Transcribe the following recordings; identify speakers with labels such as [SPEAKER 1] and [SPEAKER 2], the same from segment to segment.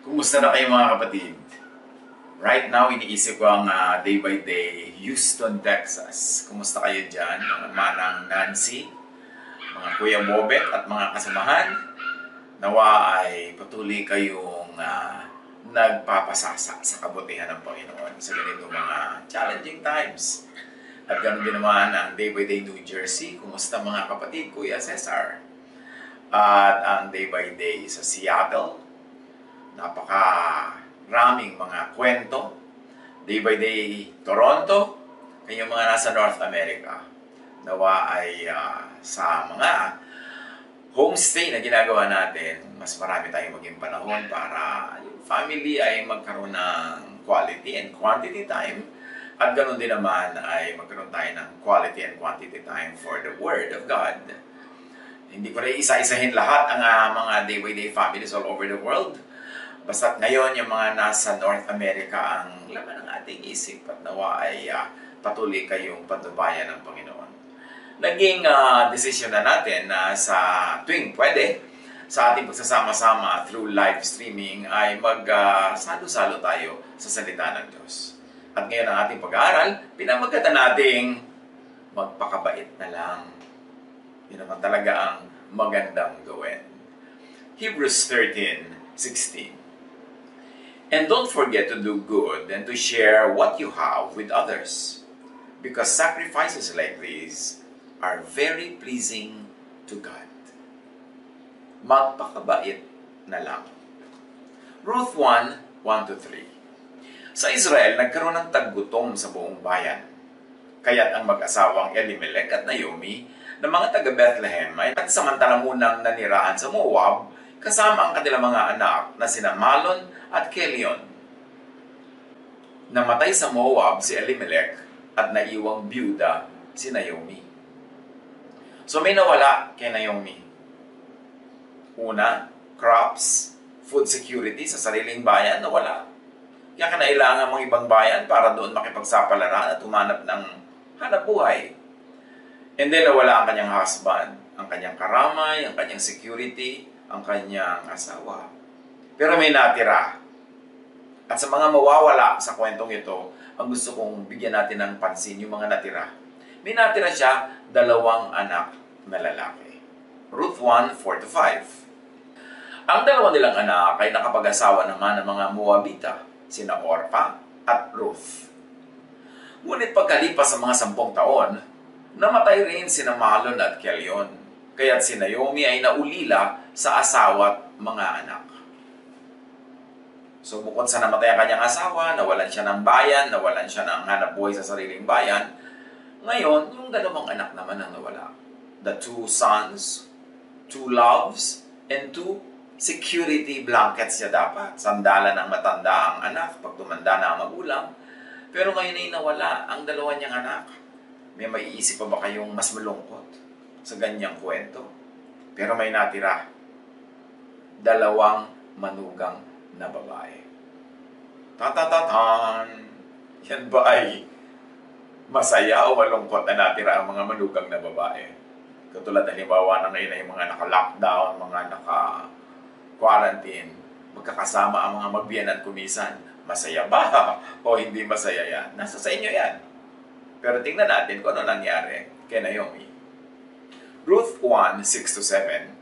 [SPEAKER 1] Kumusta na kayo mga kapatid? Right now, iniisip ko ang day by day, Houston, Texas. Kumusta kayo dyan? Mga manang Nancy, mga Kuya Bobet at mga kasamahan. Nawa ay patuloy kayong nagpapasasa sa kabutihan ng Panginoon sa ganito mga challenging times. At ganoon din naman ang day by day New Jersey. Kumusta mga kapatid? Kuya Cesar. At ang day by day sa Seattle. Napaka-raming mga kwento. Day by day, Toronto. Kanyang mga nasa North America. Nawa ay sa mga homestay na ginagawa natin, mas marami tayong maging panahon para yung family ay magkaroon ng quality and quantity time. At ganoon din naman ay magkaroon tayo ng quality and quantity time for the Word of God. Hindi ko rin isa-isahin lahat ang mga day by day families all over the world. Basta ngayon, yung mga nasa North America ang laman ng ating isip at nawa ay patuloy kayong patnubayan ng Panginoon. Naging desisyon na natin na sa tuwing pwede, sa ating pagsasama-sama through live streaming ay mag-salo-salo tayo sa salita ng Diyos. At ngayon ang ating pag-aaral, pinamagatan nating magpakabait na lang. Yun naman talaga ang magandang gawin. Hebrews 13:16. And don't forget to do good and to share what you have with others, because sacrifices like these are very pleasing to God. Magpakabait na lang. Ruth 1:1-3. Sa Israel, nagkaroon ng taggutom sa buong bayan. Kaya't ang mag-asawang Elimelech at Naomi na mga taga-Bethlehem ay nagsamantala munang nanirahan sa Moab kasama ang kanilang mga anak na sina Malon at Kelion. Namatay sa Moab si Elimelech at naiwang byuda si Naomi. So may nawala kay Naomi. Una, crops, food security sa sariling bayan, nawala. Kaya kinailangan mga ibang bayan para doon makipagsapalaran at humanap ng hanap buhay. And then nawala ang kanyang husband, ang kanyang karamay, ang kanyang security, ang kanyang asawa. Pero may natira. At sa mga mawawala sa kwentong ito, ang gusto kong bigyan natin ng pansin yung mga natira. May natira siya, 2 anak na lalaki. Ruth 1:4-5. Ang 2 nilang anak ay nakapag-asawa naman ng mga Moabita, sina Orpa at Ruth. Ngunit pagkalipas sa mga 10 taon, namatay rin sina Malon at Kelion. Kaya't si Naomi ay naulila sa asawa at mga anak. So bukod sa namatay ang kanyang asawa, nawalan siya ng bayan, nawalan siya ng hanap buhay sa sariling bayan, ngayon, yung 2 anak naman ang nawala. The 2 sons, 2 loves, and 2 security blankets niya dapat. Sandalan ng matanda ang anak pag tumanda na ang magulang. Pero ngayon ay nawala ang 2 niyang anak. May maiisip pa ba kayong mas malungkot sa ganyang kwento? Pero may natira. 2 manugang na babae. Tatatatan! Yan ba ay masaya o malungkot na natira ang mga manugang na babae? Katulad halimbawa na ngayon ay mga naka-lockdown, mga naka-quarantine, magkakasama ang mga magbiyanan kumisan. Masaya ba? O hindi masaya yan? Nasa sa inyo yan. Pero tingnan natin kung ano nangyari kay Naomi. Ruth 1:6-7.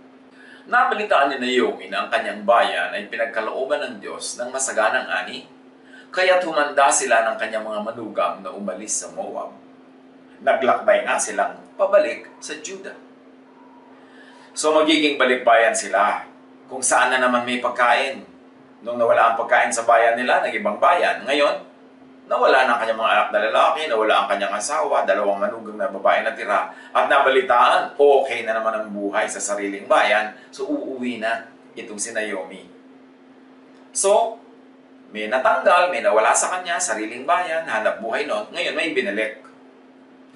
[SPEAKER 1] Nabalitaan ni Naomi na ang kanyang bayan ay pinagkalooban ng Diyos ng masaganang ani, kaya't humanda sila ng kanyang mga manugang na umalis sa Moab. Naglakbay nga silang pabalik sa Judah. So magiging balikbayan sila kung saan na naman may pagkain. Nung nawala ang pagkain sa bayan nila, nag-ibang bayan. Ngayon, nawala na ang kanyang mga anak na lalaki, nawala ang kanyang asawa, 2 manugang na babae na tira, at nabalitaan, okay na naman ang buhay sa sariling bayan, so uuwi na itong si Naomi. So, may natanggal, may nawala sa kanya, sariling bayan, hanap buhay noon, ngayon may ibinalik.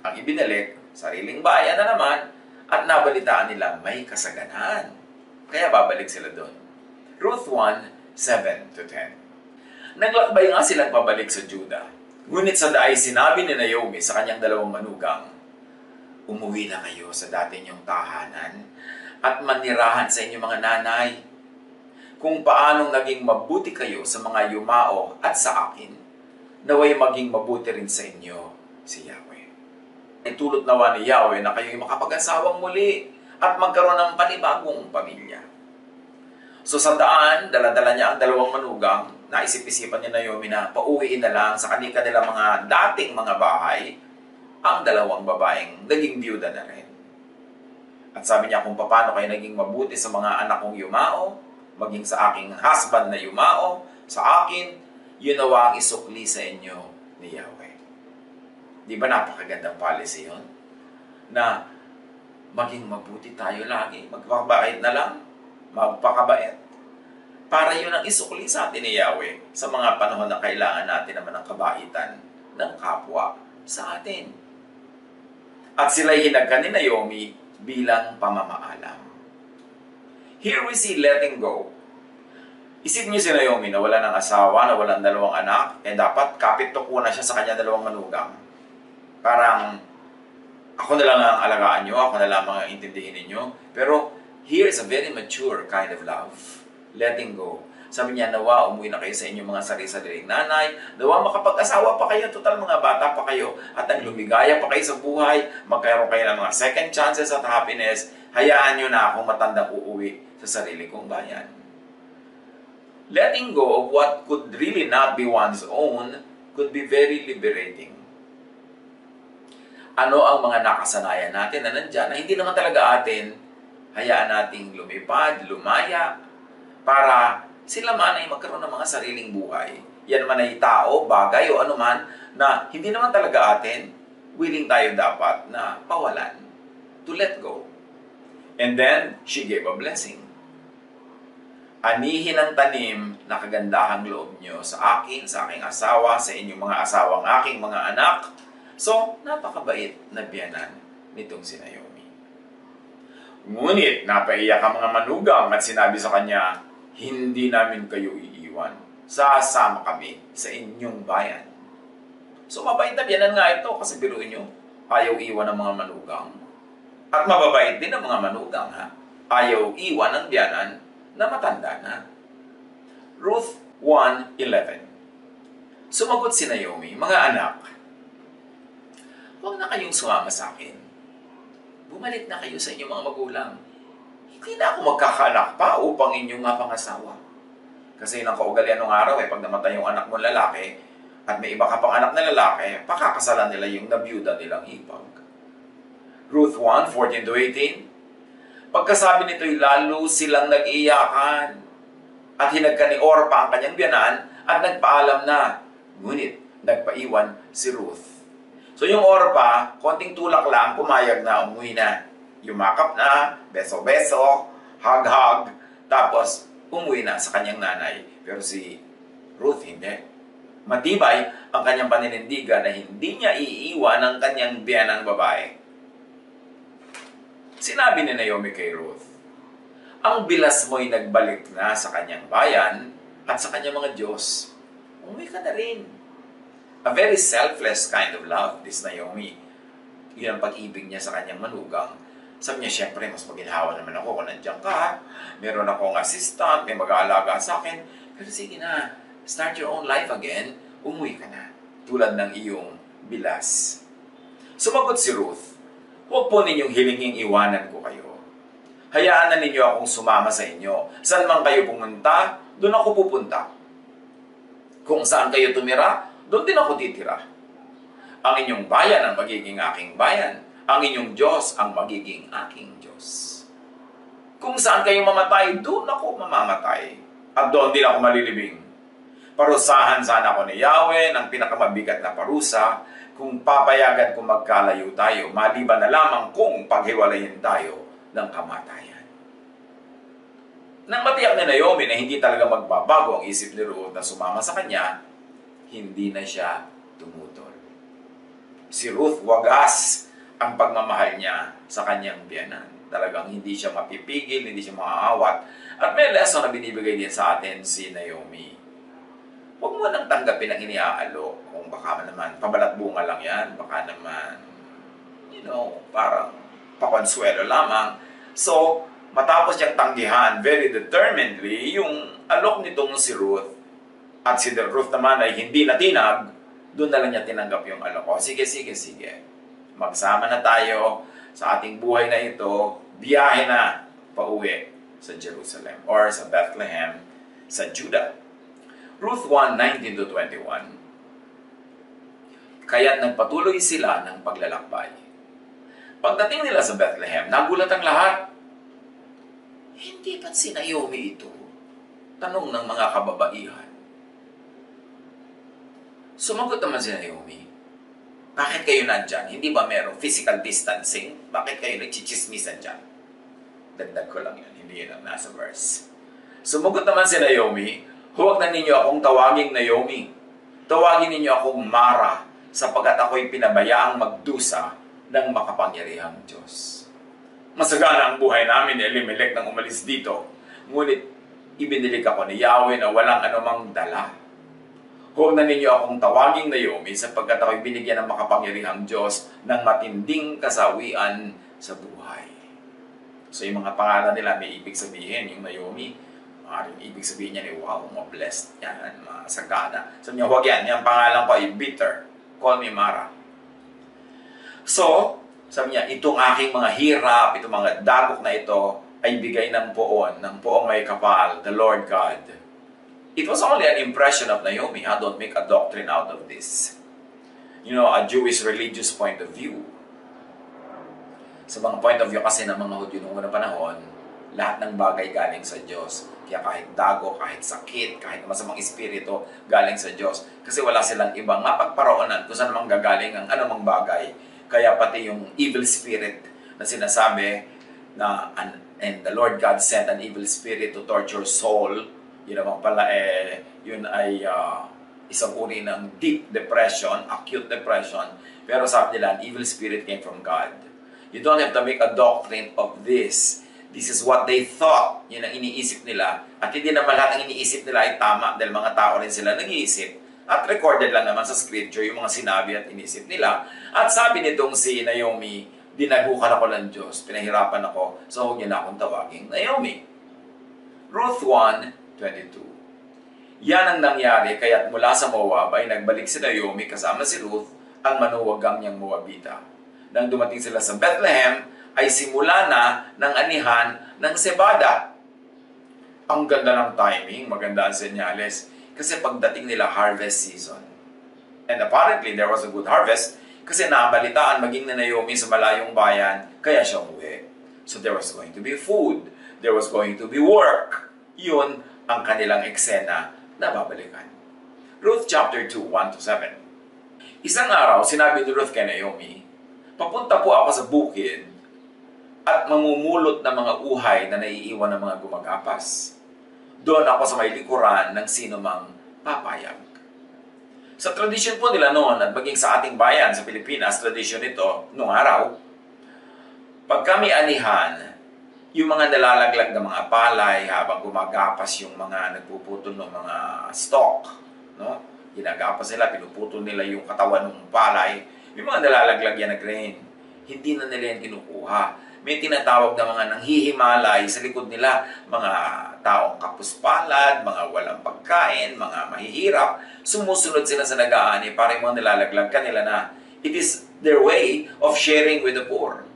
[SPEAKER 1] Ang ibinalik, sariling bayan na naman, at nabalitaan nila may kasaganan. Kaya babalik sila doon. Ruth 1:7-10. Naglakbay nga silang pabalik sa Judah. Ngunit sa daay sinabi ni Naomi sa kanyang 2 manugang, umuwi na kayo sa dati niyong tahanan at manirahan sa inyong mga nanay. kung paanong naging mabuti kayo sa mga yumao at sa akin, naway maging mabuti rin sa inyo si Yahweh. Itulot nawa ni Yahweh na kayo'y makapag-asawang muli at magkaroon ng panibagong pamilya. So sa daan, dala-dala niya ang dalawang manugang, naisip-isipan ni Naomi na pauwiin na lang sa kanila mga dating mga bahay ang dalawang babaeng naging biyuda na rin. At sabi niya kung paano kayo naging mabuti sa mga anak kong yumao, maging sa aking husband na yumao, sa akin, yun nawa ang isukli sa inyo ni Yahweh. Di ba napakagandang policy yun? Na maging mabuti tayo lagi, magpakabait na lang, magpakabait. Para yun ang isukli sa atin ni Yahweh sa mga panahon na kailangan natin naman ng kabaitan ng kapwa sa atin. At sila'y hinagkan ni Naomi bilang pamamaalam. Here we see letting go. Isip niyo si Naomi na wala ng asawa, na walang dalawang anak, dapat kapit-tuko na siya sa kanya dalawang manugang. Parang, ako na lang ang alagaan niyo, ako na lang ang intindihin ninyo. Pero, here is a very mature kind of love. Letting go. Sabi niya, nawa, umuwi na kayo sa inyong mga sarili-sariling nanay. Nawa, makapag-asawa pa kayo, total mga bata pa kayo. At ang lumigaya pa kayo sa buhay. Magkaroon kayo ng mga second chances at happiness. Hayaan niyo na akong matandang uuwi sa sarili kong bayan. Letting go of what could really not be one's own could be very liberating. Ano ang mga nakasanayan natin na nandyan na hindi naman talaga atin, hayaan nating lumipad, lumaya, para sila man ay magkaroon ng mga sariling buhay. Yan man ay tao, bagay o anuman na hindi naman talaga atin, willing tayo dapat na pawalan, to let go. And then, she gave a blessing. Anihin ang tanim na kagandahang loob nyo sa akin, sa aking asawa, sa inyong mga asawang aking mga anak. So, napakabait na biyanan nitong si Naomi. Ngunit, napaiyak ang mga manugang at sinabi sa kanya, hindi namin kayo iiwan. Sasama kami sa inyong bayan. So, mabait na biyanan nga ito kasi biruin nyo, ayaw iwan ng mga manugang. At mababait din ang mga manugang, ha? Ayaw iwan ng biyanan na matanda na. Ruth 1:11. Sumagot si Naomi, mga anak, huwag na kayong sumama sa akin. Bumalik na kayo sa inyong mga magulang. Hindi na ako magkakaanak pa upang inyong nga pangasawa. Kasi yun ang kaugalian ng araw, pag namatay yung anak mong lalaki, at may iba ka pang anak na lalaki, pakakasalan nila yung nabiyuda nilang hipag. Ruth 1:14-18. Pagkasabi nito'y lalo silang nag-iyakan at hinagkan ni Orpa ang kanyang biyanan at nagpaalam na. Ngunit nagpaiwan si Ruth. So yung Orpa, konting tulak lang, pumayag na, umuwi na. Yumakap na, beso-beso, hug-hug, tapos umuwi na sa kanyang nanay. Pero si Ruth hindi. Matibay ang kanyang paninindigan na hindi niya iiwan ang kanyang biyanang babae. Sinabi ni Naomi kay Ruth, ang bilas mo'y nagbalik na sa kanyang bayan at sa kanyang mga Diyos. Umuwi ka na rin. A very selfless kind of love, this Naomi. Yun ang pag-ibig niya sa kanyang manugang. Sabi niya, syempre, mas maginhawa naman ako kung nandiyan ka. Meron akong assistant, may mag-aalaga sa akin. Pero sige na, start your own life again. Umuwi ka na. Tulad ng iyong bilas. Sumagot si Ruth, huwag po ninyong hilinging iwanan ko kayo. Hayaan na ninyo akong sumama sa inyo. Saan man kayo pumunta, doon ako pupunta. Kung saan kayo tumira, doon din ako titira. Ang inyong bayan ang magiging aking bayan. Ang inyong Diyos ang magiging aking Diyos. Kung saan kayo mamatay, doon ako mamamatay. At doon din ako malilibing. Parusahan sana ako ni Yahweh ng pinakamabigat na parusa kung papayagan kung magkalayo tayo, maliban na lamang kung paghiwalayin tayo ng kamatayan. Nang matiyak ni Naomi na hindi talaga magbabago ang isip ni Ruth na sumama sa kanya, hindi na siya tumutol. Si Ruth wagas ang pagmamahal niya sa kanyang biyanan. Talagang hindi siya mapipigil, hindi siya maaawat. At may lesson na binibigay din sa atin si Naomi. Huwag mo nang tanggapin ang iniaalok. Kung baka naman, pabalat bunga lang yan. Baka naman, parang pakonsuelo lamang. So, matapos niyang tanggihan very determinedly yung alok nitong si Ruth, at si Ruth naman ay hindi natinag, doon na lang niya tinanggap yung alok. O, sige. Magsama na tayo sa ating buhay na ito, biyahe na pauwi sa Jerusalem or sa Bethlehem sa Judah. Ruth 1:19-21. Kaya't nagpatuloy sila ng paglalakbay. Pagdating nila sa Bethlehem, nagulat ang lahat. Hindi ba't si Naomi ito? Tanong ng mga kababaihan. Sumagot naman si Naomi. Bakit kayo nandyan? Hindi ba merong physical distancing? Bakit kayo nagchichismisan dyan? Dagdag ko lang yun. Hindi yun ang nasa verse. Sumagot naman si Naomi, huwag na ninyo akong tawaging Naomi. Tawagin ninyo akong Mara, sapagkat ako'y pinabayaang magdusa ng makapangyarihang Diyos. Masagana ang buhay namin ni Elimelech nang umalis dito. Ngunit ibinilig ako ni Yahweh na walang anumang dala. Huwag na ninyo akong tawaging Naomi sapagkat ako'y binigyan ng makapangyarihang Diyos ng matinding kasawian sa buhay. So yung mga pangalan nila may ibig sabihin. Yung Naomi, maaaring ibig sabihin niya ni wow, blessed yan, masagana. So niya, huwag yan. Yung pangalan ko ay bitter. Call me Mara. So, sabi niya, itong aking mga hirap, itong mga dagok na ito, ay bigay ng poong may kapal, the Lord God. It was only an impression of Naomi. Don't make a doctrine out of this. You know, a Jewish religious point of view. Sa mga point of view kasi ng mga Hudyo noong unang panahon, lahat ng bagay galing sa Diyos. Kaya kahit dago, kahit sakit, kahit masamang espiritu, galing sa Diyos. Kasi wala silang ibang mapagparoonan kung saan namang gagaling ang anumang bagay. Kaya pati yung evil spirit na sinasabi na and the Lord God sent an evil spirit to torture soul, yun naman pala yun ay isang uri ng deep depression, acute depression. Pero sabi nila, an evil spirit came from God. You don't have to make a doctrine of this. This is what they thought. Yun ang iniisip nila. At hindi naman lahat ang iniisip nila ay tama dahil mga tao rin sila nag-iisip. At recorded lang naman sa scripture yung mga sinabi at inisip nila. At sabi nitong si Naomi, dinagukan ako ng Diyos, pinahirapan ako, so huwag niya na akong tawaging Naomi. Ruth 1:22. Yan ang nangyari, kaya't mula sa Moab ay nagbalik si Naomi kasama si Ruth, ang manuwagang niyang Moabita. Nang dumating sila sa Bethlehem, ay simula na ng anihan ng sebada. Ang ganda ng timing, maganda ang senyales, kasi pagdating nila harvest season. And apparently, there was a good harvest, kasi naabalitaan maging na Naomi sa malayong bayan, kaya siya umuwi. So there was going to be food, there was going to be work. Yun ang kanilang eksena na babalikan. Ruth chapter 2, 1-7. Isang araw, sinabi ni Ruth kay Naomi, papunta po ako sa bukid at mamumulot ng mga uhay na naiiwan ng mga gumagapas. Doon ako sa may likuran ng sino mang papayag. Sa tradisyon po nila noon at maging sa ating bayan sa Pilipinas, tradisyon ito noong araw, pag kami anihan, yung mga nalalaglag na mga palay habang gumagapas yung mga nagpuputol ng mga stalk, no? Ginagapas nila, pinuputol nila yung katawan ng palay, yung mga nalalaglag yan na grain, hindi na nila yan kinukuha. May tinatawag na mga nanghihimalay sa likod nila, mga taong kapuspalad, mga walang pagkain, mga mahihirap. Sumusunod sila sa nag-aani para yung mga nilalaglag kanila na it is their way of sharing with the poor.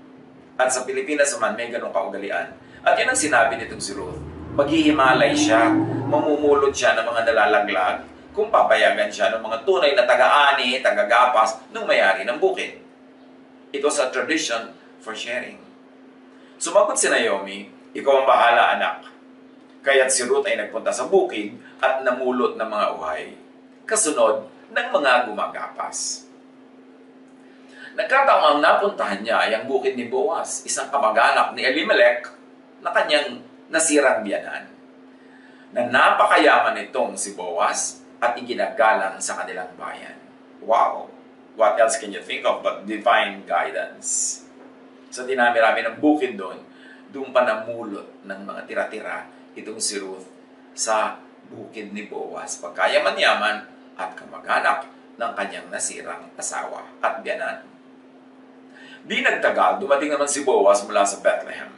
[SPEAKER 1] At sa Pilipinas naman, may ganong kaugalian. At yan ang sinabi nitong si Ruth. Maghihimalay siya, mamumulot siya ng mga nalalaglag kung papayagan siya ng mga tunay na taga-ani, taga-gapas ng may-ari ng bukid. It was a tradition for sharing. Sumagot si Naomi, ikaw ang bahala anak. Kaya't si Ruth ay nagpunta sa bukid at namulot ng mga uhay, kasunod ng mga gumagapas. Nagkataong ang napuntahan niya ay ang bukid ni Boaz, isang kamag-anak ni Elimelech na kanyang nasirang biyanan. Na napakayaman nitong si Boaz at iginagalang sa kanilang bayan. Wow! What else can you think of but divine guidance? Sa dinami-rami ng bukid doon pa namulot ng mga tira-tira itong si Ruth sa bukid ni Boaz, pagkayaman-yaman at kamag-anak ng kanyang nasirang asawa at biyanan. Di nagtagal, dumating naman si Boaz mula sa Bethlehem.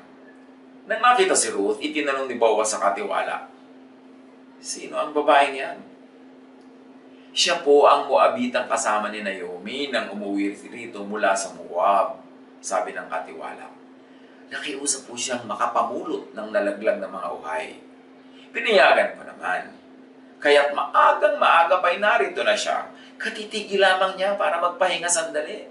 [SPEAKER 1] Nang makita si Ruth, itinanong ni Boaz sa katiwala, "Sino ang babaeng yan?" "Siya po ang Moabitang kasama ni Naomi nang umuwi rito mula sa Moab," sabi ng katiwala. Nakiusap po siyang makapamulot ng nalaglag na mga uhay. Pinayagan ko naman. Kaya't maagang maaga pa'y narito na siya. Katitigil lamang niya para magpahinga sandali.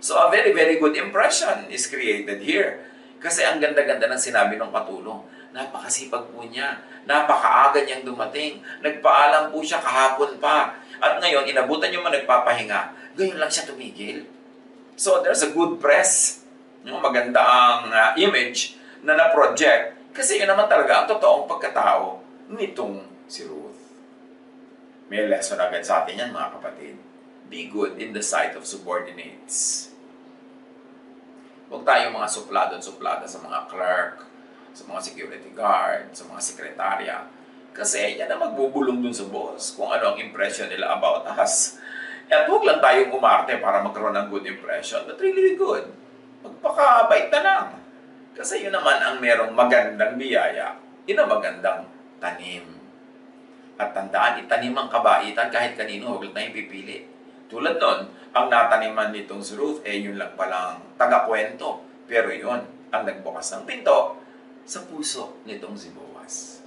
[SPEAKER 1] So a very, very good impression is created here. Kasi ang ganda-ganda ng sinabi ng katulong. Napakasipag po niya. Napakaaga niyang dumating. Nagpaalam po siya kahapon pa. At ngayon, inabutan niyo man nagpapahinga. Ngayon lang siya tumigil. So there's a good press. Yung maganda ang image na na-project. Kasi yun naman talaga ang totoong pagkatao nitong si Ruth. May lesson agad sa atin yan, mga kapatid. Be good in the sight of subordinates. Huwag tayong mga suplado-suplada sa mga clerk, sa mga security guard, sa mga sekretarya. Kasi yan ang magbubulong dun sa boss kung ano ang impression nila about us. At huwag lang tayong umarte para magkaroon ng good impression, but really good. Magpakabait na lang. Kasi yun naman ang merong magandang biyaya. Yun ang magandang tanim. At tandaan, itanim ang kabaitan kahit kanino, huwag lang tayong pipili. Tulad nun, ang nataniman nitong si Ruth, yun lang palang taga-kwento. Pero yun, ang nagbukas ng pinto sa puso nitong si Boaz.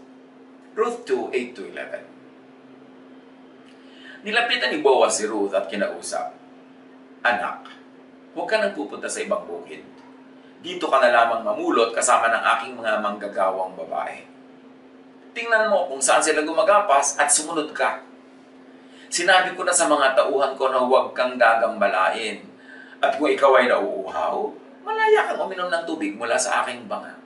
[SPEAKER 1] Ruth 2, 8-11. Nilapitan ni Boaz si Ruth at kinausap, "Anak, huwag ka nang pupunta sa ibang bukid. Dito ka na lamang mamulot kasama ng aking mga manggagawang babae. Tingnan mo kung saan sila gumagapas at sumunod ka. Sinabi ko na sa mga tauhan ko na huwag kang gagambalain. At kung ikaw ay nauuhaw, malaya kang uminom ng tubig mula sa aking banga."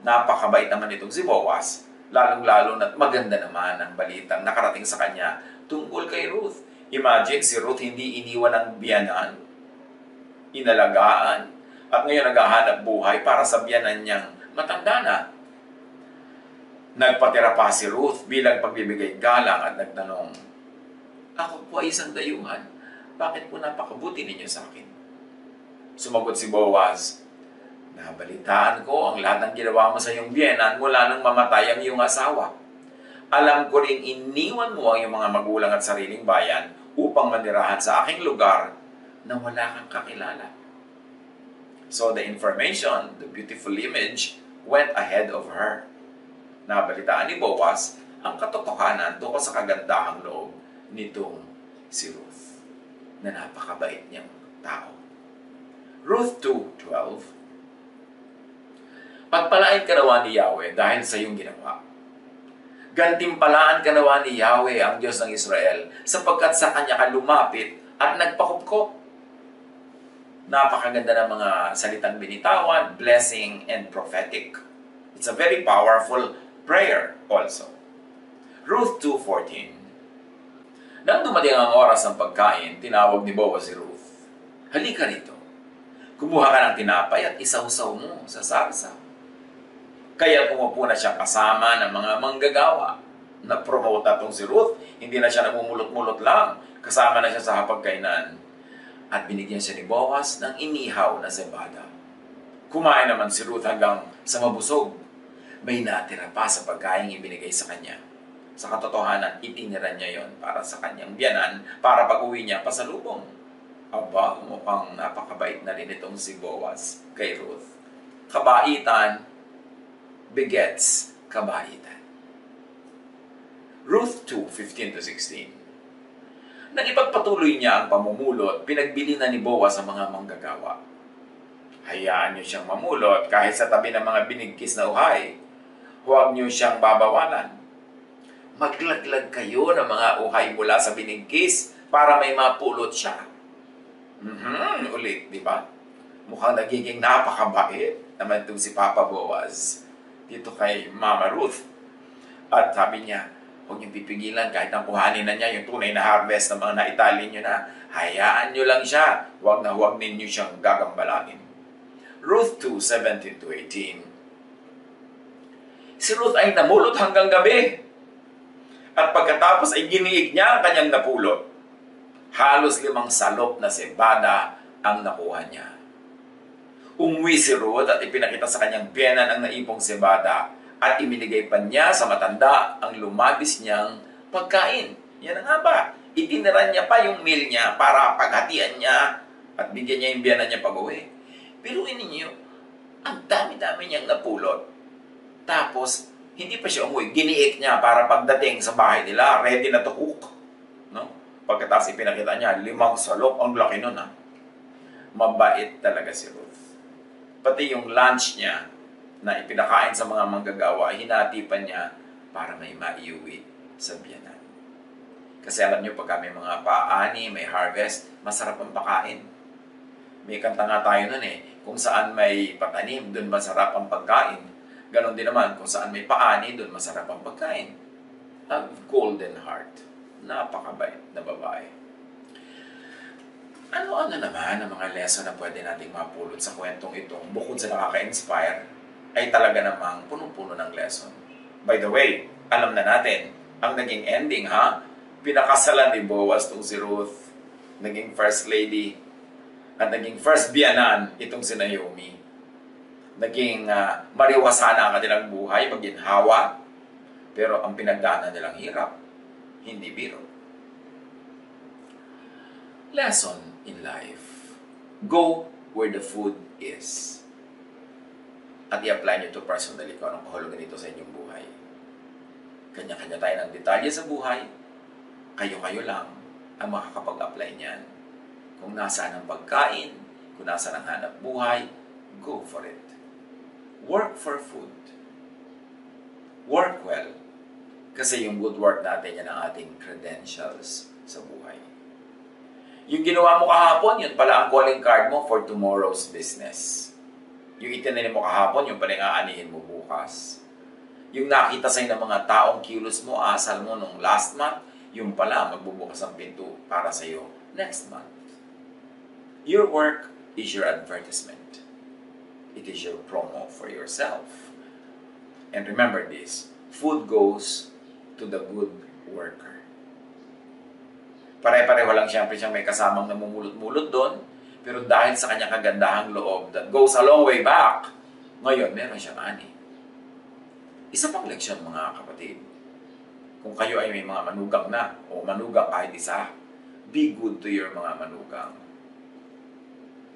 [SPEAKER 1] Napakabait naman itong si Boaz, lalong-lalo na't maganda naman ang balitang nakarating sa kanya tungkol kay Ruth. Imagine, si Ruth hindi iniwan ng biyanan, inalagaan, at ngayon naghahanap buhay para sa biyanan niyang matanda na. Nagpatira pa si Ruth bilang pagbibigay galang at nagtanong, "Ako po ay isang dayuhan. Bakit po napakabuti ninyo sa akin?" Sumagot si Boaz, "Nabalitaan ko ang lahat ng ginawa mo sa iyong biyenan mula nang mamatay ang iyong asawa. Alam ko rin iniwan mo ang iyong mga magulang at sariling bayan upang manirahan sa aking lugar na wala kang kakilala." So the information, the beautiful image, went ahead of her. Nabalitaan ni Boaz ang katotohanan tungkol sa kagandahang loob nitong si Ruth, na napakabait niyang tao. Ruth 2:12. "Pagpalain ka nawa ni Yahweh dahil sa iyong ginawa. Gantimpalaan ka nawa ni Yahweh ang Diyos ng Israel sapagkat sa Kanya ka lumapit at nagpakupkop." Napakaganda ng mga salitang binitawan, blessing, and prophetic. It's a very powerful prayer also. Ruth 2:14. Nang dumating ang oras ng pagkain, tinawag ni Boaz si Ruth, "Halika rito. Kumuha ka ng tinapay at isawsaw mo sa sarsa." Kaya umupo na siya kasama ng mga manggagawa. Na-promote na itong si Ruth. Hindi na siya namumulot-mulot lang. Kasama na siya sa hapagkainan. At binigyan siya ni Boaz ng inihaw na cebada. Kumain naman si Ruth hanggang sa mabusog. May natira pa sa pagkain ibinigay sa kanya. Sa katotohanan, itinira niya yon para sa kanyang biyanan para pag-uwi niya pasalubong. Aba, mukhang napakabait na rin itong si Boaz kay Ruth. Kabaitan begets kabaitan. Ruth 2:15-16. Nang ipagpatuloy niya ang pamumulot, pinagbili na ni Boaz ang mga manggagawa. "Hayaan niyo siyang mamulot kahit sa tabi ng mga binigkis na uhay. Huwag niyo siyang babawalan. Maglaglag kayo ng mga uhay mula sa binigkis para may mapulot siya." Ulit, di ba? Mukhang nagiging napakabait naman itong si Papa Boaz dito kay Mama Ruth. At sabi niya, huwag niyong pipigilan kahit ang kuhanin na niya yung tunay na harvest ng mga naitali niyo na. Hayaan niyo lang siya. Huwag na huwag ninyo siyang gagambalain. Ruth 2:17-18. Si Ruth ay namulot hanggang gabi. At pagkatapos ay giniig niya ang kanyang napulot. Halos 5 salop na cebada ang nakuha niya. Umuwi si Ruth at ipinakita sa kanyang biyenan ang naipong sebada at iminigay pa niya sa matanda ang lumabis niyang pagkain. Yan nga ba? Itiniran niya pa yung meal niya para paghatian niya at bigyan niya yung biyenan niya pag-uwi. Pero ninyo, ang dami-dami niyang napulot. Tapos, hindi pa siya umuwi. Giniik niya para pagdating sa bahay nila, ready na to cook. No? Pagkatapos ipinakita niya, 5 salok. Ang laki nun, ha? Mabait talaga si Ruth. Pati yung lunch niya na ipinakain sa mga manggagawa, hinati pa niya para may maiuwi sa biyanan. Kasi alam niyo, pagka may mga paani, may harvest, masarap ang pakain. May kanta nga tayo nun kung saan may patanim, doon masarap ang pagkain. Ganon din naman, kung saan may paani, doon masarap ang pagkain. A golden heart. Napakabait na babae. Ano-ano naman ang mga lesson na pwede nating mapulot sa kwentong itong bukod sa nakaka-inspire, ay talaga namang punong-puno ng lesson. By the way, alam na natin, ang naging ending pinakasalan ni Boaz itong si Ruth, naging first lady, at naging first biyanan itong si Naomi. Naging mariwasana ang kanilang buhay, maginhawa, pero ang pinagdaanan nilang hirap, hindi biro. Lesson in life. Go where the food is. At i-apply nyo ito personally kung anong kahulugan nito sa inyong buhay. Kanya-kanya tayo ng detalye sa buhay. Kayo-kayo lang ang makakapag-apply niyan. Kung nasaan ang pagkain, kung nasaan ang hanap buhay, go for it. Work for food. Work well. Kasi yung good work natin, yan ang ating credentials sa buhay. Yung ginawa mo kahapon, yun pala ang calling card mo for tomorrow's business. Yung itinanim mo kahapon, yung pala yung aanihin mo bukas. Yung nakita sa'yo ng mga taong kilos mo, asal mo nung last month, yung pala magbubukas ang pinto para sa'yo next month. Your work is your advertisement. It is your promo for yourself. And remember this, food goes to the good worker. Pare-pareho lang siyempre siyang may kasamang namumulot-mulot doon, pero dahil sa kanyang kagandahang loob that goes a long way back, ngayon meron siyang ani. Isa pang leksyon mga kapatid, kung kayo ay may mga manugang na, o manugang kahit isa, be good to your mga manugang.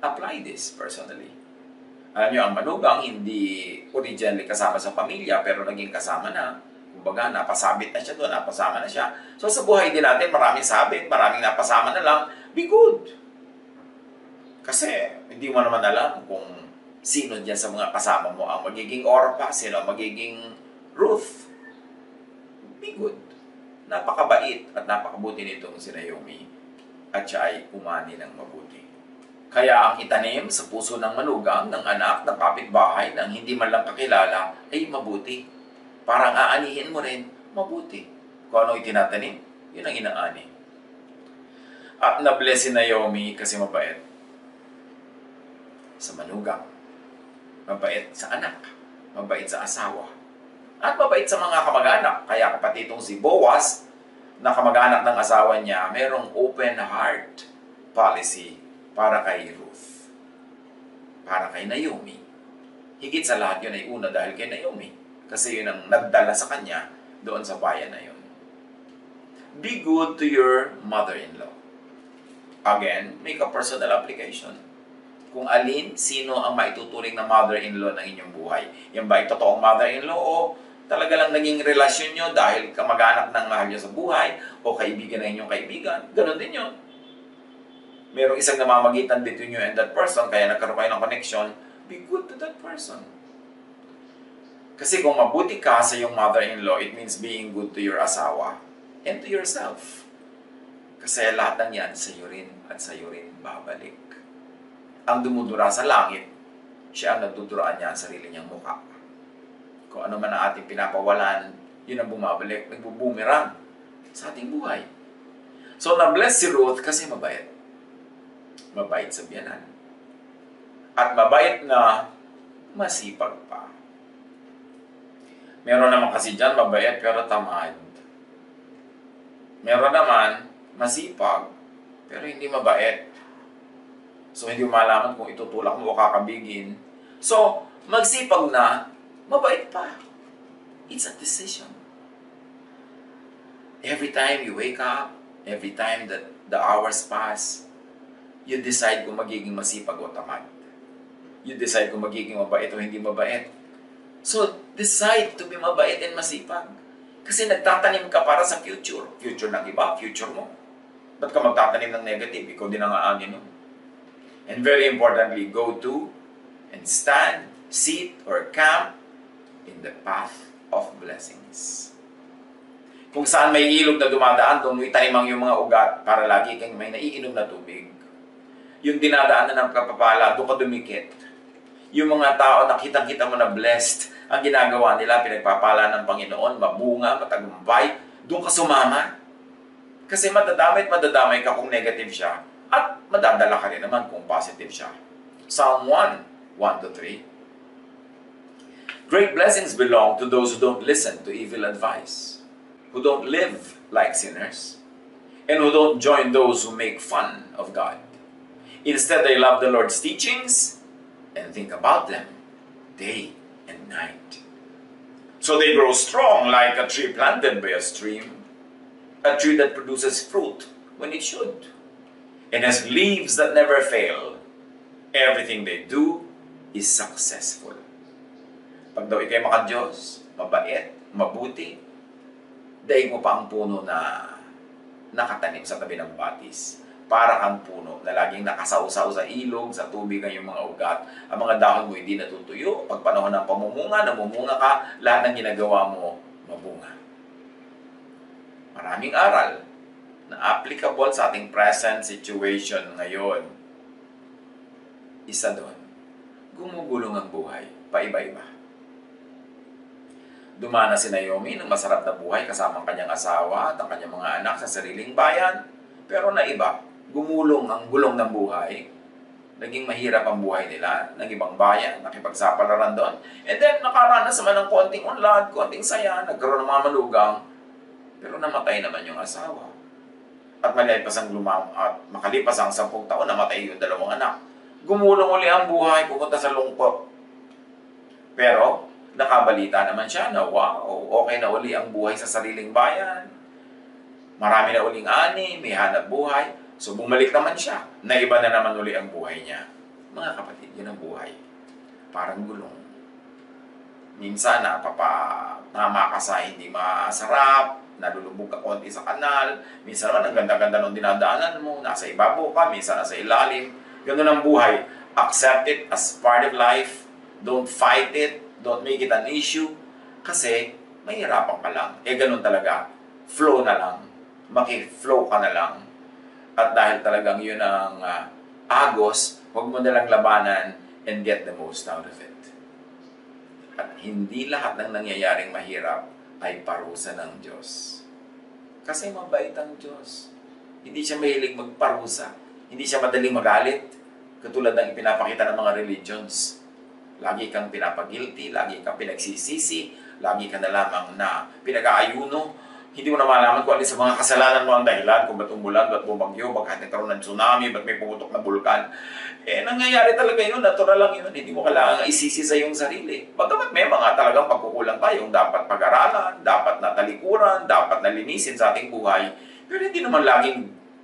[SPEAKER 1] Apply this personally. Alam niyo, ang manugang hindi originally kasama sa pamilya, pero naging kasama na. Kumbaga, napasabit na siya doon, napasama na siya. So, sa buhay din natin, maraming sabit, maraming napasama na lang. Be good. Kasi, hindi mo naman alam kung sino dyan sa mga kasama mo ang magiging Orpah, sino ang magiging Ruth. Be good. Napakabait at napakabuti nitong si Naomi. At siya ay umani ng mabuti. Kaya ang itanim sa puso ng manugang, ng anak, ng kapitbahay, ng hindi man lang kakilala, ay mabuti. Parang aanihin mo rin, mabuti. Kung ano itinatanim, yun ang inaani. At na-bless si Naomi kasi mabait sa manugang, mabait sa anak, mabait sa asawa, at mabait sa mga kamag-anak. Kaya kapatid itong si Boaz, na kamag-anak ng asawa niya, merong open heart policy para kay Ruth, para kay Naomi. Higit sa lahat yun ay una dahil kay Naomi. Kasi yun ang nagdala sa kanya doon sa bayan na yun. Be good to your mother-in-law. Again, make a personal application. Kung alin, sino ang maituturing na mother-in-law ng inyong buhay. Yan ba ay totoong mother-in-law o talaga lang naging relasyon nyo dahil kamag-anak ng mahal nyo sa buhay o kaibigan ng inyong kaibigan? Ganon din yun. Merong isang namamagitan between you and that person kaya nagkaroon kayo ng connection. Be good to that person. Kasi kung mabuti ka sa iyong mother-in-law, it means being good to your asawa and to yourself. Kasi lahat ng yan, sa'yo rin at sa'yo rin babalik. Ang dumudura sa langit, siya ang nagduduraan niya ang sarili niyang mukha. Kung ano man ang ating pinapawalan, yun ang bumabalik, nagbubumerang sa ating buhay. So, na-bless si Ruth kasi mabait. Mabait sa biyanan. At mabait na masipag pa. Meron naman kasi dyan, mabait pero tamad. Meron naman, masipag, pero hindi mabait. So, hindi mo malaman kung itutulak mo o kakabigin. So, magsipag na, mabait pa. It's a decision. Every time you wake up, every time that the hours pass, you decide kung magiging masipag o tamad. You decide kung magiging mabait o hindi mabait. So, decide to be mabait and masipag. Kasi nagtatanim ka para sa future. Future ng iba, future mo. Ba't ka magtatanim ng negative? Ikaw din ang aanin nun. And very importantly, go to and stand, sit, or camp in the path of blessings. Kung saan may ilog na dumadaan, doon mo itanimang yung mga ugat para lagi kang may naiinom na tubig. Yung dinadaanan ng kapapala, doon ka dumikit. Yung mga tao, nakita-kita mo na blessed, ang ginagawa nila, pinagpapala ng Panginoon, mabunga, matagumpay, doon ka sumama. Kasi madadamay ka kung negative siya, at madadala ka rin naman kung positive siya. Psalm 1, 1-3. Great blessings belong to those who don't listen to evil advice, who don't live like sinners, and who don't join those who make fun of God. Instead, they love the Lord's teachings and think about them day and night. So they grow strong like a tree planted by a stream, a tree that produces fruit when it should, and has leaves that never fail. Everything they do is successful. Pag daw ikay maka-Diyos, mabait, mabuti, daig mo pa ang puno na nakatanim sa tabi ng batis. Para kang puno na laging nakasausaw sa ilog, sa tubig ang iyong mga ugat. Ang mga dahon mo hindi natutuyo. Pag panahon ng pamumunga, namumunga ka, lahat ng ginagawa mo, mabunga. Maraming aral na applicable sa ating present situation ngayon. Isa doon, gumugulong ang buhay, paiba-iba. Dumana si Naomi ng masarap na buhay kasama ang kanyang asawa at ang kanyang mga anak sa sariling bayan. Pero naiba, gumulong ang gulong ng buhay. Naging mahirap ang buhay nila ng ibang bayan, nakipagsapalaran doon. And then, nakaranas naman ng konting unlad, konting saya, nagkaroon ng mga manugang. Pero namatay naman yung asawa. At makalipas ang 10 taon, namatay yung 2 anak. Gumulong uli ang buhay, pupunta sa lungkot. Pero, nakabalita naman siya na wow, okay na uli ang buhay sa sariling bayan. Marami na uling ani, may hanap buhay. So bumalik naman siya. Naiba na naman uli ang buhay niya. Mga kapatid, yun ang buhay. Parang gulong. Minsan tama ka sa hindi masarap, nalulubog ka konti sa kanal. Minsan naman ang ganda-ganda ng dinadaanan mo, nasa ibabaw ka, minsan nasa ilalim. Ganun ang buhay. Accept it as part of life. Don't fight it. Don't make it an issue. Kasi, mahirapan ka lang. Ganun talaga. Flow na lang. Maki-flow ka na lang. At dahil talagang yun ang agos, huwag mo nalang labanan and get the most out of it. At hindi lahat ng nangyayaring mahirap ay parusa ng Diyos. Kasi mabait ang Diyos. Hindi siya mahilig magparusa. Hindi siya madaling magalit. Katulad ng ipinapakita ng mga religions. Lagi kang pinapagilty, lagi kang pinagsisisi, lagi ka na lamang na pinag-aayuno. Hindi mo na malaman kung alin sa mga kasalanan mo ang dahilan, kung ba't umulan, ba't bumagyo, bakit nagkaroon ng tsunami, ba't may pumutok na bulkan. Nangyayari talaga yun, natural lang yun. Hindi mo kailangan isisi sa iyong sarili. Bagamat may mga talagang pagkukulang tayong dapat pag-aralan, dapat natalikuran, dapat nalinisin sa ating buhay. Pero hindi naman laging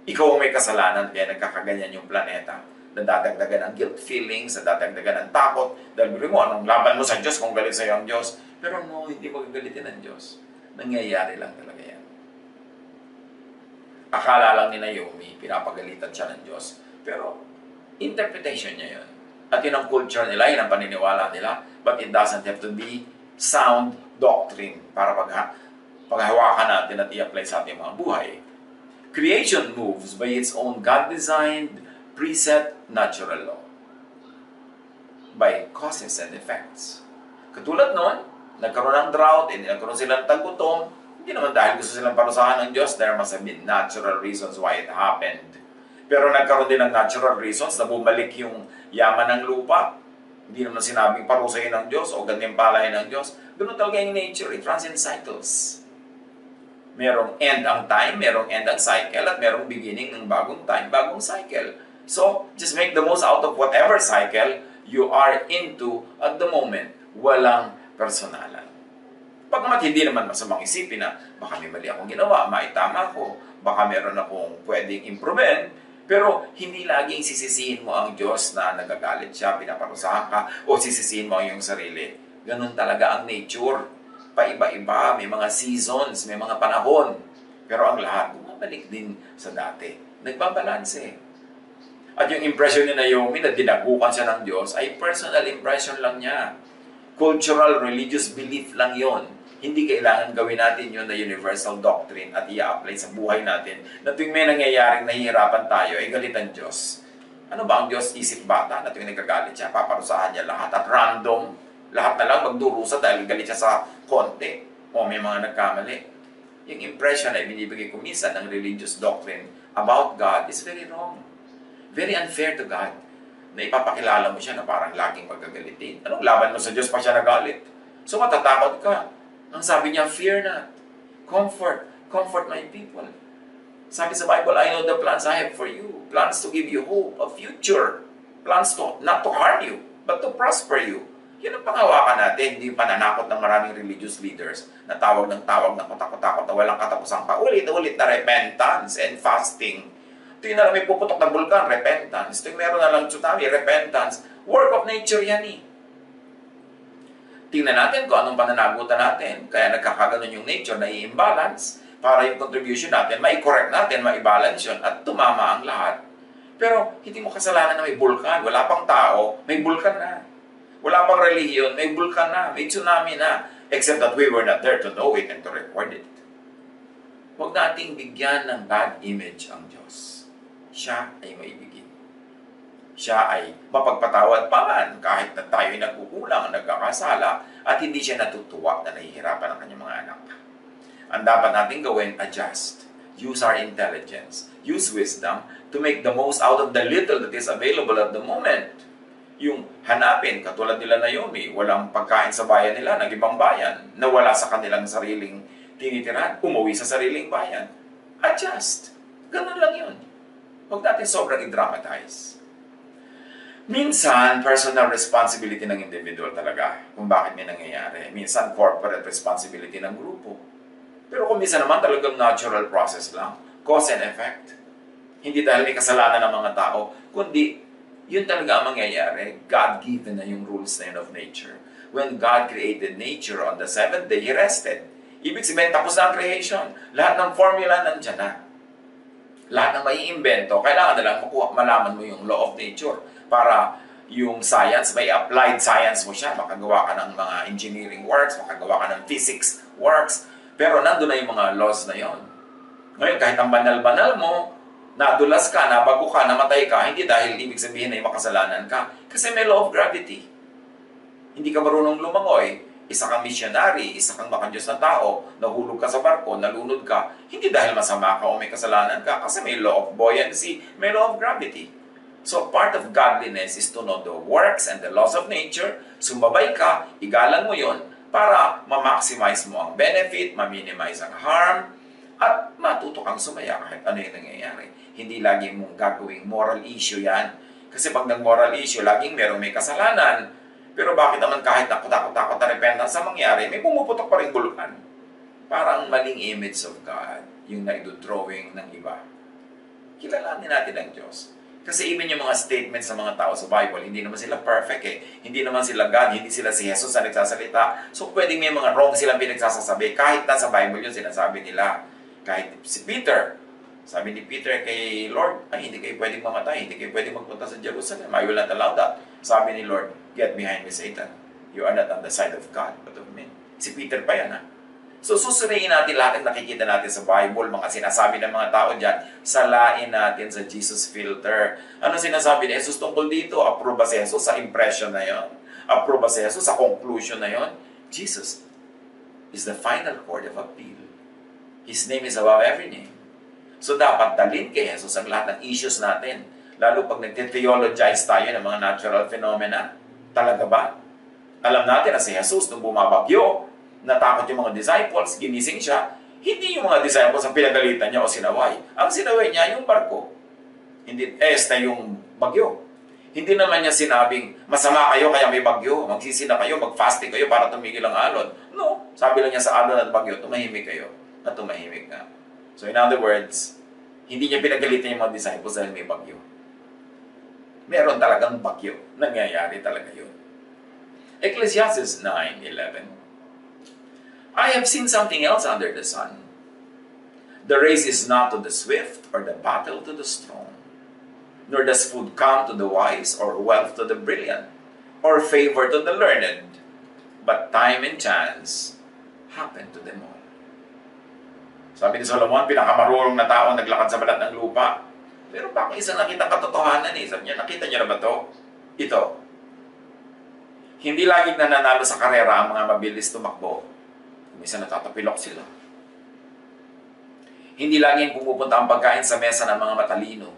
[SPEAKER 1] ikaw ang may kasalanan kaya nagkakaganyan yung planeta. Nadadagdagan ang guilt feelings, nadadagdagan ang takot. Dahil mo, anong laban mo sa Diyos kung galit sa iyo ang Diyos? Pero no, hindi mo gagalitin ang Diyos. Nangyayari lang talaga yan. Akala lang ni Naomi, pinapagalitan siya ng Diyos. Pero, interpretation niya yun. At yun ang culture nila, yun ang paniniwala nila. But it doesn't have to be sound doctrine para paghahawakan natin at i-apply sa ating mga buhay. Creation moves by its own God-designed preset natural law by causes and effects. Katulad noon, nagkaroon ng drought, nagkaroon sila ng tagutom, hindi naman dahil gusto silang parusahan ng Diyos, there must have been natural reasons why it happened. Pero nagkaroon din ng natural reasons na bumalik yung yaman ng lupa. Hindi naman sinabing parusahin ng Diyos o ganyang palahin ng Diyos. Ganun talaga yung nature, it runs in cycles. Merong end ang time, merong end ang cycle, at merong beginning ng bagong time, bagong cycle. So, just make the most out of whatever cycle you are into at the moment. Walang personalan. Pagkamat hindi naman masamang isipin na baka may mali akong ginawa, maitama ko, baka meron akong pwedeng improvein, pero hindi laging sisisihin mo ang Diyos na nagagalit siya, pinaparusahan ka, o sisisihin mo ang iyong sarili. Ganun talaga ang nature. Paiba-iba, may mga seasons, may mga panahon. Pero ang lahat, bumabalik din sa dati. Nagbabalanse. At yung impression ni Naomi na dinagukan siya ng Diyos ay personal impression lang niya. Cultural, religious belief lang yon. Hindi kailangan gawin natin yun na universal doctrine at i-apply sa buhay natin na tuwing may nangyayaring nahihirapan tayo ay galit ang Diyos. Ano ba ang Diyos? Isip bata na tuwing nagagalit siya, paparusahan niya lahat at random. Lahat na lang magdurusa dahil galit siya sa konti o may mga nagkamali. Yung impression na ibinibigay ko minsan ng religious doctrine about God is very wrong. Very unfair to God. Na ipapakilala mo siya na parang laging magagalitin. Anong laban mo sa Diyos pa siya nagalit? So matatakot ka. Ang sabi niya, fear not. Comfort my people. Sabi sa Bible, I know the plans I have for you. Plans to give you hope, a future. Plans to, not to harm you, but to prosper you. Yun ang panghawakan natin, hindi pananakot ng maraming religious leaders na tawag ng katakot-takot na walang katapusang paulit-ulit na repentance and fasting. Ito na lang may puputok na bulkan, repentance. Ito meron na lang tsunami, repentance. Work of nature yan eh. Tingnan natin kung anong pananagutan natin. Kaya nagkakaganon yung nature na i-imbalance para yung contribution natin, mai-correct natin, mai-balance yun, at tumama ang lahat. Pero hindi mo kasalanan na may bulkan. Wala pang tao, may bulkan na. Wala pang relihiyon, may bulkan na, may tsunami na. Except that we were not there to know it and to record it. Huwag nating bigyan ng bad image ang Diyos. Siya ay maibigin. Siya ay mapagpatawad pa man kahit na tayo ay nagkukulang, nagkakasala, at hindi siya natutuwa na nahihirapan ang kanyang mga anak. Ang dapat natin gawin, adjust. Use our intelligence. Use wisdom to make the most out of the little that is available at the moment. Yung hanapin, katulad nila Naomi, walang pagkain sa bayan nila, ng ibang bayan, na wala sa kanilang sariling tinitirahan, umuwi sa sariling bayan. Adjust. Ganun lang yun. Huwag natin sobrang i-dramatize. Minsan, personal responsibility ng individual talaga kung bakit may nangyayari. Minsan, corporate responsibility ng grupo. Pero kung minsan naman talagang natural process lang, cause and effect. Hindi dahil may kasalanan ng mga tao, kundi yun talaga ang mangyayari. God-given na yung rules na yun of nature. When God created nature on the seventh day, He rested. Ibig sabihin, tapos na ang creation. Lahat ng formula nandyan na. Lahat ng maiimbento, kailangan na lang malaman mo yung law of nature para yung science, may applied science mo siya, makagawa ka ng mga engineering works, makagawa ka ng physics works, pero nandun na yung mga laws na yon. Ngayon, kahit ang banal-banal mo, nadulas ka, nabago ka, namatay ka, hindi dahil ibig sabihin na makasalanan ka, kasi may law of gravity. Hindi ka marunong lumangoy, isa kang missionary, isa kang makadiyos na tao, nahulog ka sa barko, nalunod ka, hindi dahil masama ka o may kasalanan ka, kasi may law of buoyancy, may law of gravity. So, part of godliness is to know the works and the laws of nature. Sumabay ka, igalang mo yon para ma-maximize mo ang benefit, ma-minimize ang harm, at matuto kang sumaya kahit ano yung nangyayari. Hindi lagi mong gagawing moral issue yan. Kasi pag nag-moral issue, laging merong may kasalanan. Pero bakit naman kahit takot-takot na repentance sa mangyari, may pumuputok pa rin guluhan. Parang maling image of God, yung naidodrawing ng iba. Kilalanin natin ang Diyos. Kasi even yung mga statements sa mga tao sa Bible, hindi naman sila perfect eh. Hindi naman sila God, hindi sila si Jesus na nagsasalita. So pwedeng may mga wrong silang pinagsasasabi. Kahit nasa Bible yun, sinasabi nila. Kahit si Peter, sabi ni Peter kay Lord, ay hindi kayo pwedeng mamatay, hindi kayo pwedeng magpunta sa Jerusalem. I will not allow that. Sabi ni Lord, get behind me, Satan. You are not on the side of God, but of men. Si Peter pa yan ha. So, susuriin natin lahat ng nakikita natin sa Bible, mga sinasabi ng mga tao dyan, salain natin sa Jesus filter. Ano sinasabi ni Jesus tungkol dito? Approve ba si Jesus sa impression na yon? Approve ba si Jesus sa conclusion na yon? Jesus is the final court of appeal. His name is above every name. So, dapat dalhin kay Jesus ang lahat ng issues natin. Lalo pag nagte-theologize tayo ng mga natural phenomena. Talaga ba? Alam natin na si Jesus nung bumabagyo, natakot yung mga disciples, ginising siya, hindi yung mga disciples ang pinagalitan niya o sinaway. Ang sinaway niya yung barko. Hindi, este yung bagyo. Hindi naman niya sinabing, masama kayo kaya may bagyo. Magsisina kayo, mag-fasting kayo para tumigil ang alon. No. Sabi lang niya sa alon at bagyo, tumahimik kayo. At tumahimik nga. So in other words, hindi niya pinagalitan yung mga disciples dahil may bagyo. Meron talagang bagyo. Nangyayari talaga yun. Ecclesiastes 9:11. I have seen something else under the sun. The race is not to the swift or the battle to the strong. Nor does food come to the wise, or wealth to the brilliant, or favor to the learned. But time and chance happen to them all. Sabi ni Solomon, pinakamarunong na tao naglakad sa balat ng lupa. Pero bakit isang nakitang katotohanan eh? Sabi niya, nakita niyo na ba to? Ito. Hindi laging nananalo sa karera ang mga mabilis tumakbo. Minsan natatapilok sila. Hindi laging pumupunta ang pagkain sa mesa ng mga matalino.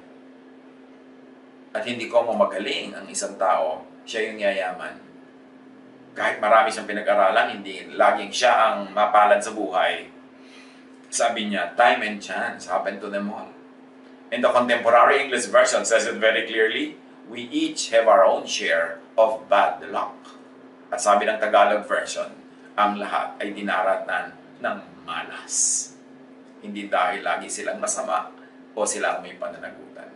[SPEAKER 1] At hindi ko magaling ang isang tao, siya yung yayaman. Kahit marami siyang pinag-aralan, hindi laging siya ang mapalad sa buhay. Sabi niya, time and chance happen to them all. And the contemporary English version says it very clearly, we each have our own share of bad luck. At sabi ng Tagalog version, ang lahat ay dinaratan ng malas. Hindi dahil lagi silang masama o sila may pananagutan.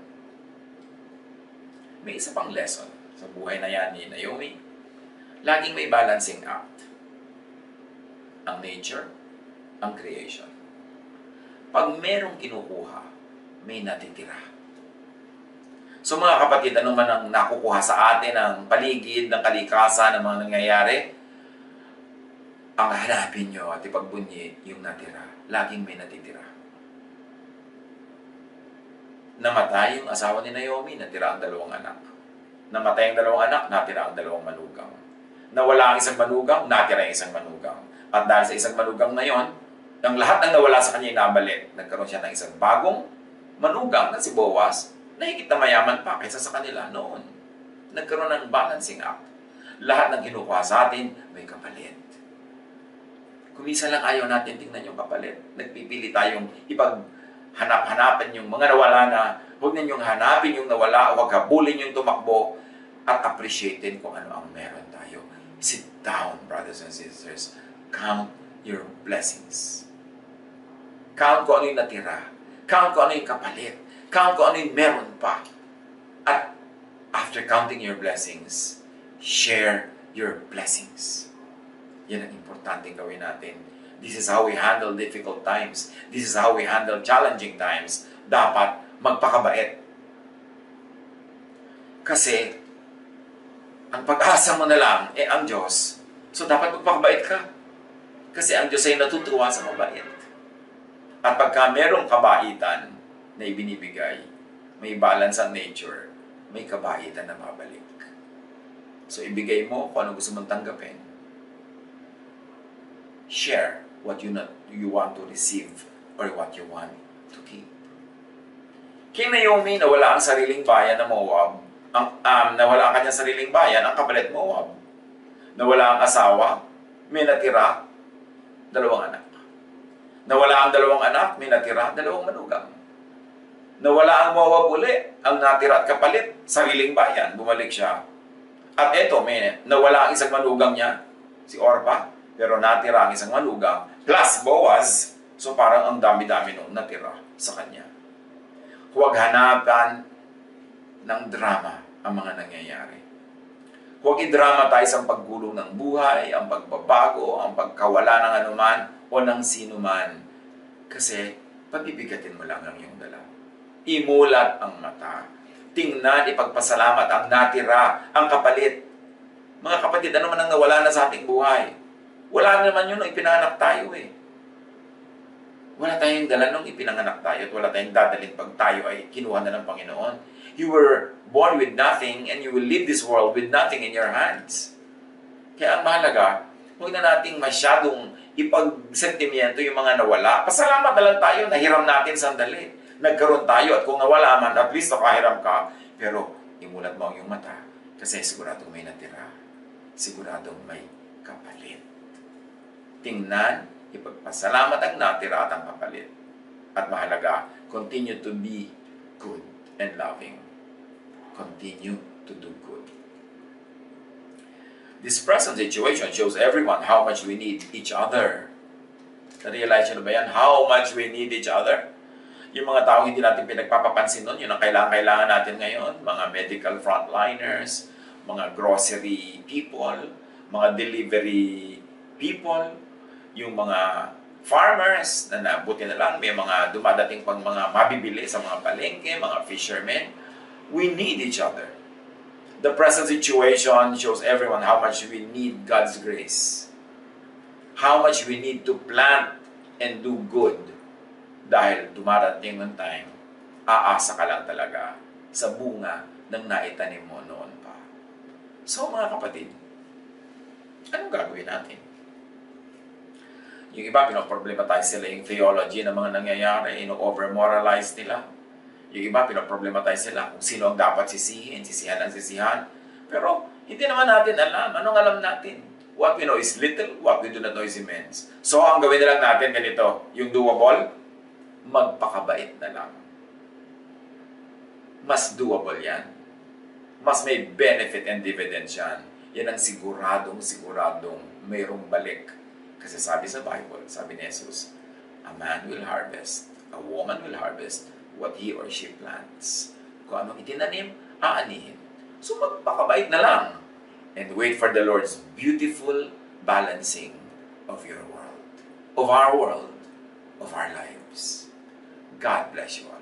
[SPEAKER 1] May isa pang lesson sa buhay na yan ni Naomi. Laging may balancing act. Ang nature, ang creation. Pag merong kinukuha, may natitira. So mga kapatid, ano man ang nakukuha sa atin, ang paligid, ng kalikasan, ng mga nangyayari, ang hanapin nyo at ipagbunyi yung natira. Laging may natitira. Namatay yung asawa ni Naomi, natira ang 2 anak. Namatay ang 2 anak, natira ang 2 manugang. Nawala ang isang manugang, natira ang isang manugang. At dahil sa isang manugang na yon, ang lahat ng nawala sa kanya inabalik. Nagkaroon siya ng isang bagong manugang na si Boaz, na higit na mayaman pa kaysa sa kanila noon. Nagkaroon ng balancing act. Lahat ng kinukuha sa atin, may kapalit. Kumisa lang ayaw natin tingnan yung kapalit. Nagpipili tayong hanap-hanapan yung mga nawala na, huwag ninyong hanapin yung nawala, huwag habulin yung tumakbo, at appreciatein kung ano ang meron tayo. Sit down, brothers and sisters. Count your blessings. Count kung ano yung natira. Count kung ano yung kapalit. Count kung ano yung meron pa. At after counting your blessings, share your blessings. Yan ang importanteng gawin natin. This is how we handle difficult times. This is how we handle challenging times. Dapat magpakabait. Kasi, ang pag-asa mo na lang, ang Diyos. So, dapat magpakabait ka. Kasi ang Diyos ay natutuwa sa mabait. At pagka merong kabaitan na ibinibigay, may balance ang nature, may kabaitan na babalik. So, ibigay mo kung ano gusto mong tanggapin. Share what you want to receive or what you want to keep. Kay Naomi, nawala ang sariling bayan na Moab. Nawala ang kanyang sariling bayan, ang kapalit Moab. Nawala ang asawa, may natira, 2 anak. Nawala ang 2 anak, may natira, 2 manugang. Nawala ang Moab uli, ang natira at kapalit, sariling bayan, bumalik siya. At eto, nawala ang isang manugang niya, si Orpah, pero natira ang isang manugang, plus Boaz, so parang ang dami-dami nung natira sa kanya. Huwag hanapan ng drama ang mga nangyayari. Huwag i-dramatize ang paggulong ng buhay, ang pagbabago, ang pagkawala ng anuman o ng sino man. Kasi pabibigatin mo lang ang iyong dala. Imulat ang mata. Tingnan, ipagpasalamat ang natira, ang kapalit. Mga kapatid, ano man ang nawala na sa ating buhay? Wala naman yun nung ipinanganak tayo eh. Wala tayong dala nung ipinanganak tayo at wala tayong dadalhin pag tayo ay kinuha na ng Panginoon. You were born with nothing and you will leave this world with nothing in your hands. Kaya ang mahalaga, huwag na nating masyadong ipag-sentimiento yung mga nawala. Pasalamat na lang tayo, nahiram natin sandali. Nagkaroon tayo at kung nawala man, at least nakahiram ka. Pero imulat mo ang iyong mata kasi siguradong may natira. Siguradong may kapalit. Tingnan, ipagpasalamat ang natira at ang kapalit. At mahalaga, continue to be good and loving. Continue to do good. This present situation shows everyone how much we need each other. Na-realize nyo na ba yan? How much we need each other? Yung mga tao hindi natin pinagpapapansin nun, yun ang kailangan natin ngayon. Mga medical frontliners, mga grocery people, mga delivery people, yung mga farmers na nabuti na lang, may mga dumadating pang mga mabibili sa mga palengke, mga fishermen. We need each other. The present situation shows everyone how much we need God's grace. How much we need to plant and do good. Dahil dumarating ng time, aasa ka lang talaga sa bunga ng naitanim mo noon pa. So mga kapatid, anong gagawin natin? Yung iba, pinoproblematize sila yung theology ng mga nangyayari, ino-over-moralize nila. Yung iba, pinoproblematize sila kung sino ang dapat sisihin, sisihan ang sisihan. Pero, hindi naman natin alam. Anong alam natin? What we know is little, what we do not know is immense. So, ang gawin na lang natin ganito, yung doable, magpakabait na lang. Mas doable yan. Mas may benefit and dividends yan. Yan ang siguradong mayroong balik. Kasi sabi sa Bible, sabi ni Jesus, a man will harvest, a woman will harvest what he or she plants. Kung anong itinanim, aanihin. So magpakabait na lang and wait for the Lord's beautiful balancing of your world, of our lives. God bless you all.